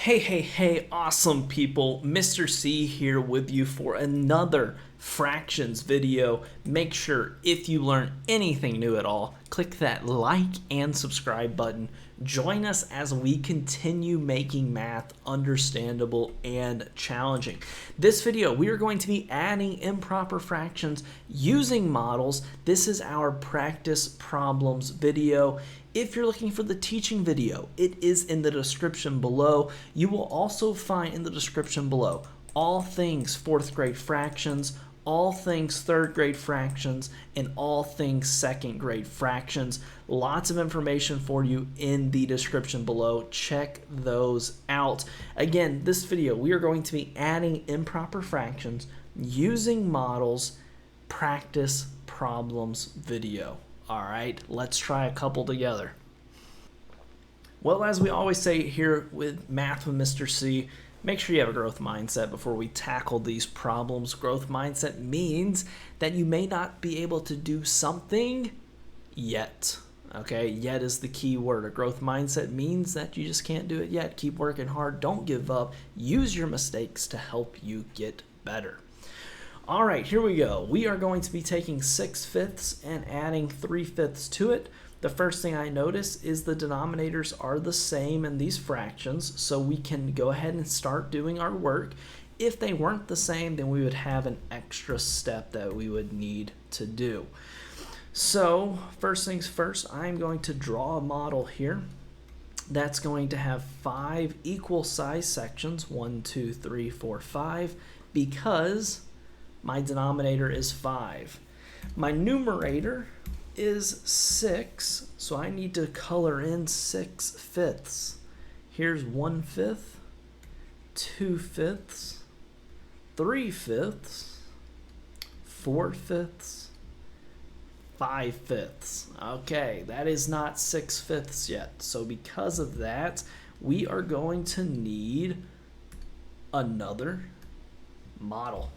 Hey, awesome people. Mr. C here with you for another fractions video. Make sure if you learn anything new at all, click that like and subscribe button. Join us as we continue making math understandable and challenging. This video, we are going to be adding improper fractions using models. This is our practice problems video. If you're looking for the teaching video, it is in the description below. You will also find in the description below all things fourth grade fractions, all things third grade fractions, and all things second grade fractions. Lots of information for you in the description below. Check those out. Again, this video, we are going to be adding improper fractions using models practice problems video. All right, let's try a couple together. Well, as we always say here with Math with Mr. C, make sure you have a growth mindset before we tackle these problems. Growth mindset means that you may not be able to do something yet. Okay, yet is the key word. A growth mindset means that you just can't do it yet. Keep working hard. Don't give up. Use your mistakes to help you get better. All right, here we go. We are going to be taking 6/5 and adding 3/5 to it. The first thing I notice is the denominators are the same in these fractions, so we can go ahead and start doing our work. If they weren't the same, then we would have an extra step that we would need to do. So first things first, I'm going to draw a model here. That's going to have 5 equal size sections, 1, 2, 3, 4, 5, because my denominator is 5. My numerator is 6, so I need to color in 6/5. Here's 1/5, 2/5, 3/5, 4/5, 5/5. Okay, that is not 6/5 yet. So because of that, we are going to need another model.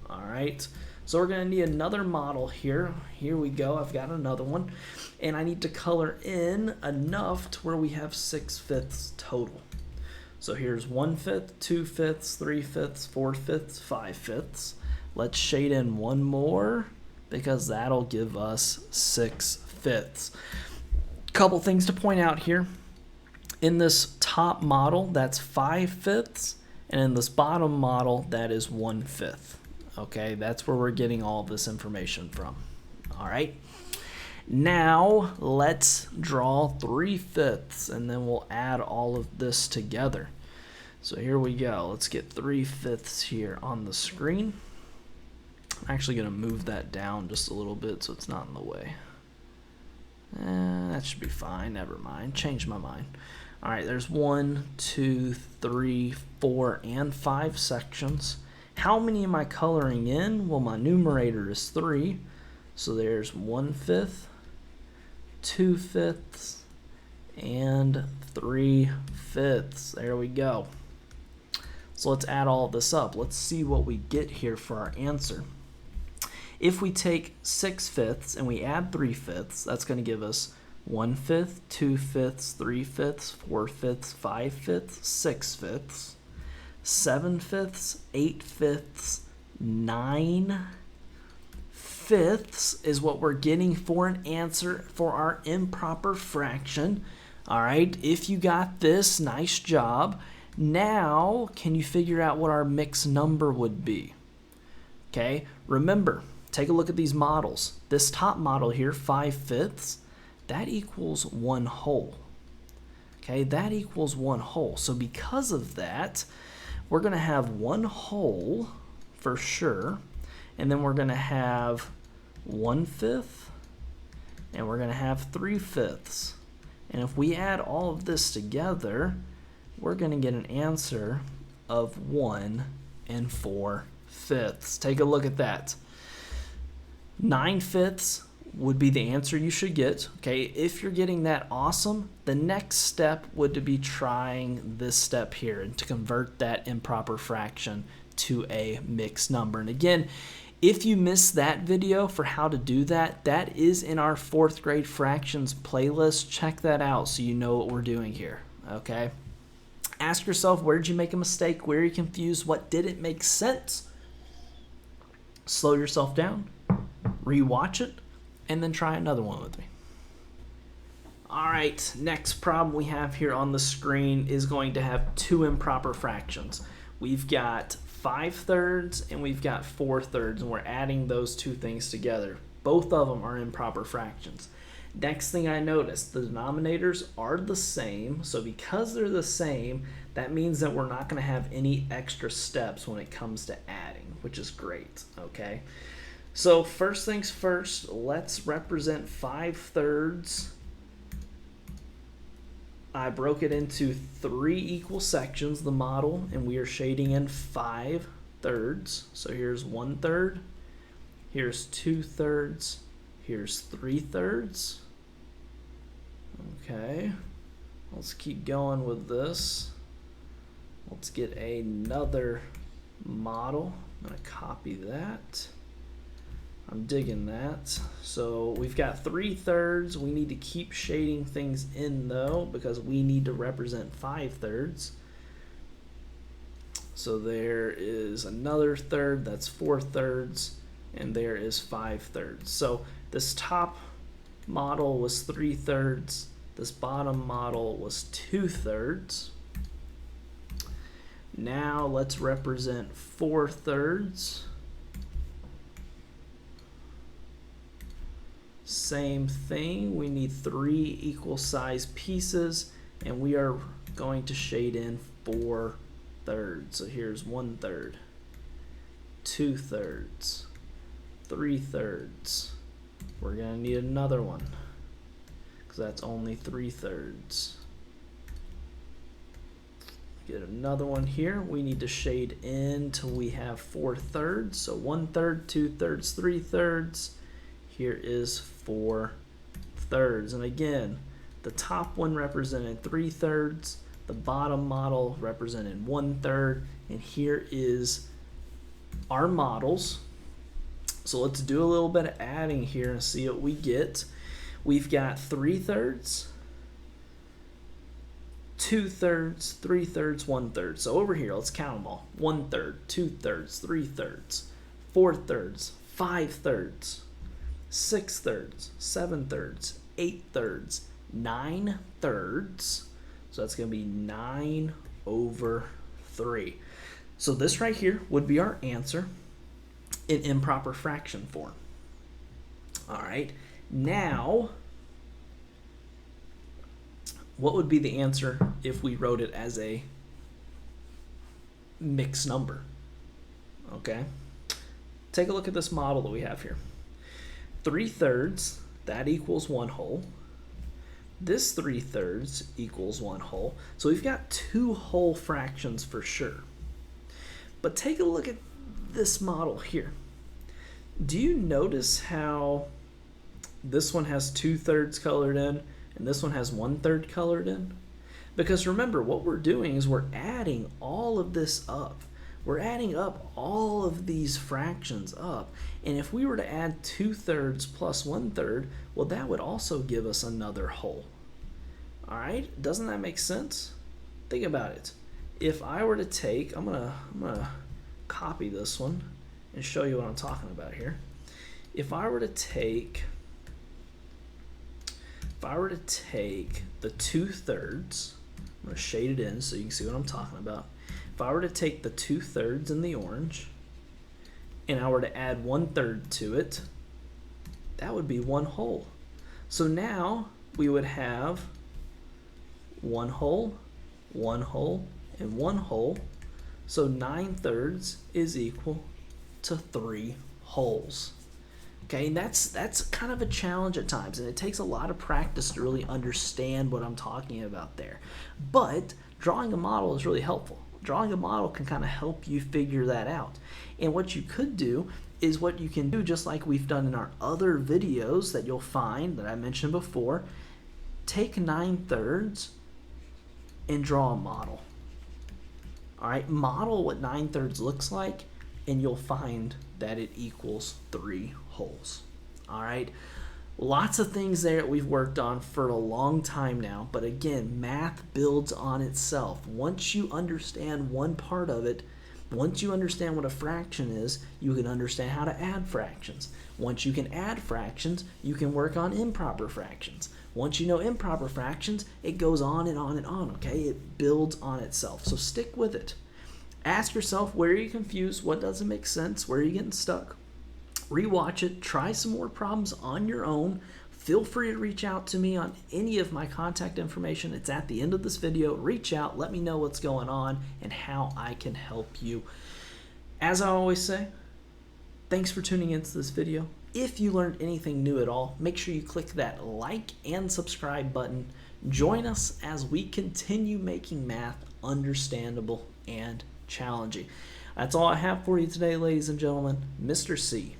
All right, so we're going to need another model here. Here we go. I've got another one, and I need to color in enough to where we have 6/5 total. So here's 1/5, 2/5, 3/5, 4/5, 5/5. Let's shade in one more because that'll give us 6/5. Couple things to point out here. In this top model, that's 5/5, and in this bottom model, that is 1/5. Okay, that's where we're getting all of this information from. All right, now let's draw 3/5, and then we'll add all of this together. So here we go. Let's get 3/5 here on the screen. I'm actually going to move that down just a little bit so it's not in the way. That should be fine. Never mind. Changed my mind. All right, there's 1, 2, 3, 4, and 5 sections. How many am I coloring in? Well, my numerator is 3, so there's 1/5, 2/5, and 3/5. There we go. So let's add all of this up. Let's see what we get here for our answer. If we take 6/5 and we add 3/5, that's going to give us 1/5, 2/5, 3/5, 4/5, 5/5, 6/5. 7/5, 8/5, 9/5 is what we're getting for an answer for our improper fraction. All right, if you got this, nice job. Now, can you figure out what our mixed number would be? Okay, remember, take a look at these models. This top model here, 5/5, that equals 1 whole. Okay, that equals 1 whole. So because of that, we're going to have 1 whole for sure, and then we're going to have 1/5, and we're going to have 3/5. And if we add all of this together, we're going to get an answer of 1 4/5. Take a look at that. 9/5 would be the answer you should get. Okay, if you're getting that, awesome. The next step would be trying this step here and to convert that improper fraction to a mixed number. And again, if you missed that video for how to do that, that is in our 4th grade fractions playlist. Check that out so you know what we're doing here. Okay, Ask yourself, where did you make a mistake? Where are you confused? What didn't make sense? Slow yourself down, rewatch it, and then try another one with me. All right, next problem we have here on the screen is going to have two improper fractions. We've got 5/3 and we've got 4/3, and we're adding those two things together. Both of them are improper fractions. Next thing I noticed, the denominators are the same, so because they're the same, that means that we're not going to have any extra steps when it comes to adding, which is great, okay? So first things first, let's represent 5/3. I broke it into 3 equal sections, the model, and we are shading in 5/3. So here's 1/3, here's 2/3, here's 3/3. Okay, let's keep going with this. Let's get another model. I'm going to copy that. I'm digging that. So we've got 3/3. We need to keep shading things in though, because we need to represent 5/3. So there is another third, that's 4/3, and there is 5/3. So this top model was 3/3. This bottom model was 2/3. Now let's represent 4/3. Same thing, we need 3 equal size pieces, and we are going to shade in 4/3. So here's 1/3, 2/3, 3/3. We're gonna need another one, because that's only 3/3. Get another one here. We need to shade in till we have 4/3. So 1/3, 2/3, 3/3. Here is 4/3. And again, the top one represented 3/3, the bottom model represented 1/3, and here is our models. So let's do a little bit of adding here and see what we get. We've got 3/3, 2/3, 3/3, 1/3. So over here, let's count them all. 1/3, 2/3, 3/3, 4/3, 5/3, 6/3, 7/3, 8/3, 9/3. So that's going to be 9/3. So this right here would be our answer in improper fraction form. All right, now what would be the answer if we wrote it as a mixed number? Okay, take a look at this model that we have here. 3/3, that equals 1 whole. This 3/3 equals 1 whole. So we've got 2 whole fractions for sure. But take a look at this model here. Do you notice how this one has 2/3 colored in and this one has 1/3 colored in? Because remember, what we're doing is we're adding all of this up. We're adding up all of these fractions up. And if we were to add 2/3 plus 1/3, well, that would also give us another whole. All right, doesn't that make sense? Think about it. If I were to take, I'm gonna copy this one and show you what I'm talking about here. If I were to take the 2/3, I'm gonna shade it in so you can see what I'm talking about. If I were to take the 2/3 in the orange and I were to add 1/3 to it, that would be 1 whole. So now we would have 1 whole, 1 whole, and 1 whole. So 9/3 is equal to 3 wholes. Okay, and that's kind of a challenge at times, and it takes a lot of practice to really understand what I'm talking about there. But drawing a model is really helpful. Drawing a model can kind of help you figure that out. And what you could do is what you can do, just like we've done in our other videos that you'll find that I mentioned before, take 9/3 and draw a model. All right, model what 9/3 looks like, and you'll find that it equals 3 wholes. All right, Lots of things there that we've worked on for a long time now, but again, math builds on itself. Once you understand one part of it, once you understand what a fraction is, you can understand how to add fractions. Once you can add fractions, you can work on improper fractions. Once you know improper fractions, it goes on and on and on, okay? It builds on itself, so stick with it. Ask yourself, where are you confused? What doesn't make sense? Where are you getting stuck? Rewatch it, try some more problems on your own. Feel free to reach out to me on any of my contact information. It's at the end of this video. Reach out, let me know what's going on and how I can help you. As I always say, thanks for tuning into this video. If you learned anything new at all, make sure you click that like and subscribe button. Join us as we continue making math understandable and challenging. That's all I have for you today, ladies and gentlemen. Mr. C.